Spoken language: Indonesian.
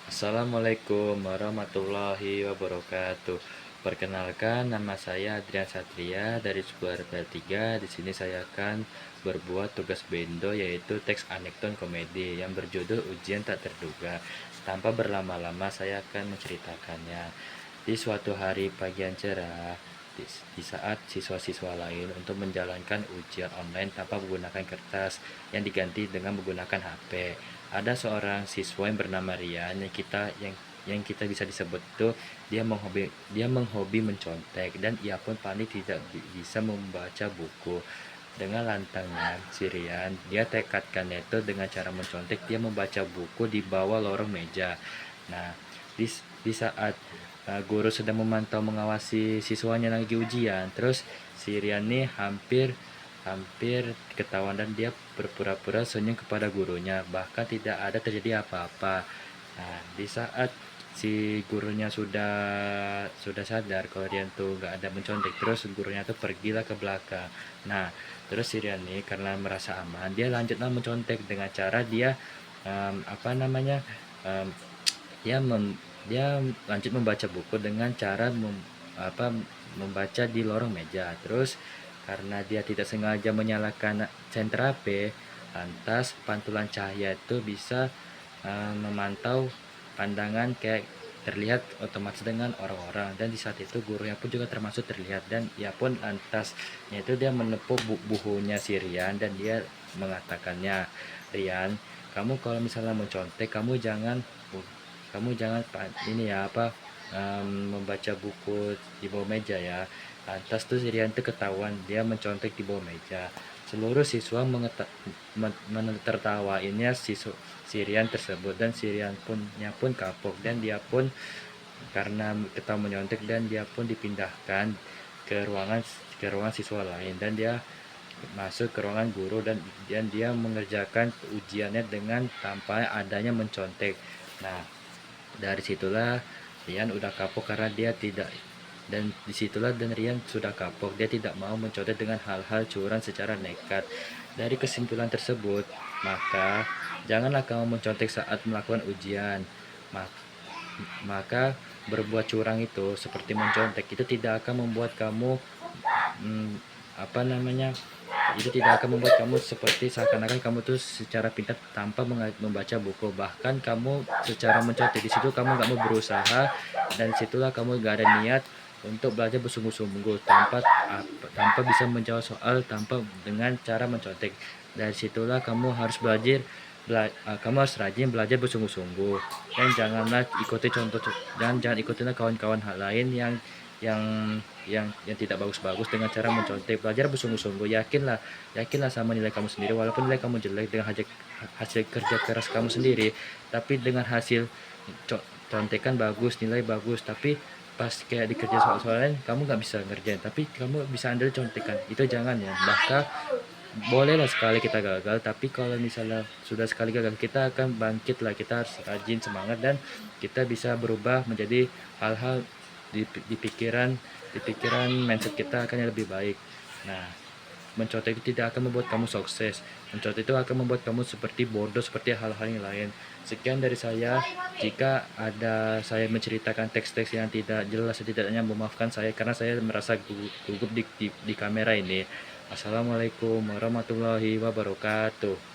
Assalamualaikum warahmatullahi wabarakatuh. Perkenalkan, nama saya Adrian Satria dari Sekolah RPL 3. Di sini saya akan berbuat tugas bendo yaitu teks anekdot komedi yang berjudul Ujian Tak Terduga. Tanpa berlama-lama saya akan menceritakannya. Di suatu hari pagi yang cerah, di saat siswa-siswa lain untuk menjalankan ujian online tanpa menggunakan kertas yang diganti dengan menggunakan HP. Ada seorang siswa yang bernama Rian yang kita bisa disebut tuh dia menghobi mencontek, dan ia pun panik tidak bisa membaca buku. Dengan lantangnya si Rian, dia tekadkannya itu dengan cara mencontek, dia membaca buku di bawah lorong meja. Nah, di saat guru sedang memantau mengawasi siswanya lagi ujian, terus si Rian nih hampir hampir ketahuan, dan dia berpura-pura senyum kepada gurunya, bahkan tidak ada terjadi apa-apa. Nah, di saat si gurunya sudah sadar kalau Rian tuh nggak ada mencontek, terus gurunya tuh pergilah ke belakang. Nah, terus si Rian nih karena merasa aman, dia lanjutlah mencontek dengan cara dia apa namanya em, dia mem, dia lanjut membaca buku dengan cara membaca di lorong meja. Terus karena dia tidak sengaja menyalakan senter HP, lantas pantulan cahaya itu bisa memantau pandangan, kayak terlihat otomatis dengan orang-orang, dan di saat itu gurunya pun juga termasuk terlihat, dan ia pun lantasnya itu dia menepuk bukunya si Rian, dan dia mengatakannya, Rian, kamu kalau misalnya mencontek, kamu jangan ini ya membaca buku di bawah meja ya. Lantas tuh si Rian tuh ketahuan dia mencontek di bawah meja. Seluruh siswa menertawainnya si Rian tersebut, dan si Rian pun kapok, dan dia pun karena ketahuan menyontek, dan dia pun dipindahkan ke ruangan siswa lain, dan dia masuk ke ruangan guru, dan dia mengerjakan ujiannya dengan tanpa adanya mencontek. Nah, dari situlah Rian udah kapok karena dia tidak dan disitulah dan Rian sudah kapok, dia tidak mau mencontek dengan hal-hal curang secara nekat. Dari kesimpulan tersebut, maka janganlah kamu mencontek saat melakukan ujian. Maka berbuat curang itu seperti mencontek itu tidak akan membuat kamu hmm, apa namanya itu tidak akan membuat kamu seperti seakan-akan kamu tuh secara pintar tanpa membaca buku. Bahkan kamu secara mencontek di situ kamu nggak mau berusaha, dan situlah kamu gak ada niat untuk belajar bersungguh-sungguh tanpa bisa menjawab soal tanpa dengan cara mencontek. Dari situlah kamu harus kamu harus rajin belajar bersungguh-sungguh, dan jangan ikutilah kawan-kawan hal lain yang yang tidak bagus-bagus dengan cara mencontek. Belajar bersungguh-sungguh, yakinlah sama nilai kamu sendiri, walaupun nilai kamu jelek dengan hasil kerja keras kamu sendiri, tapi dengan hasil contekan bagus, nilai bagus, tapi pas kayak dikerja soal-soal lain kamu nggak bisa ngerjain, tapi kamu bisa andal contekan, itu jangan ya. Bahkan bolehlah sekali kita gagal, tapi kalau misalnya sudah sekali gagal, kita akan bangkit lah, kita harus rajin semangat, dan kita bisa berubah menjadi hal-hal di pikiran mindset kita akan yang lebih baik. Nah, mencontoh itu tidak akan membuat kamu sukses. Mencontoh itu akan membuat kamu seperti bodoh, seperti hal-hal yang lain. Sekian dari saya. Jika ada saya menceritakan teks-teks yang tidak jelas, setidaknya memaafkan saya karena saya merasa gugup di kamera ini. Assalamualaikum warahmatullahi wabarakatuh.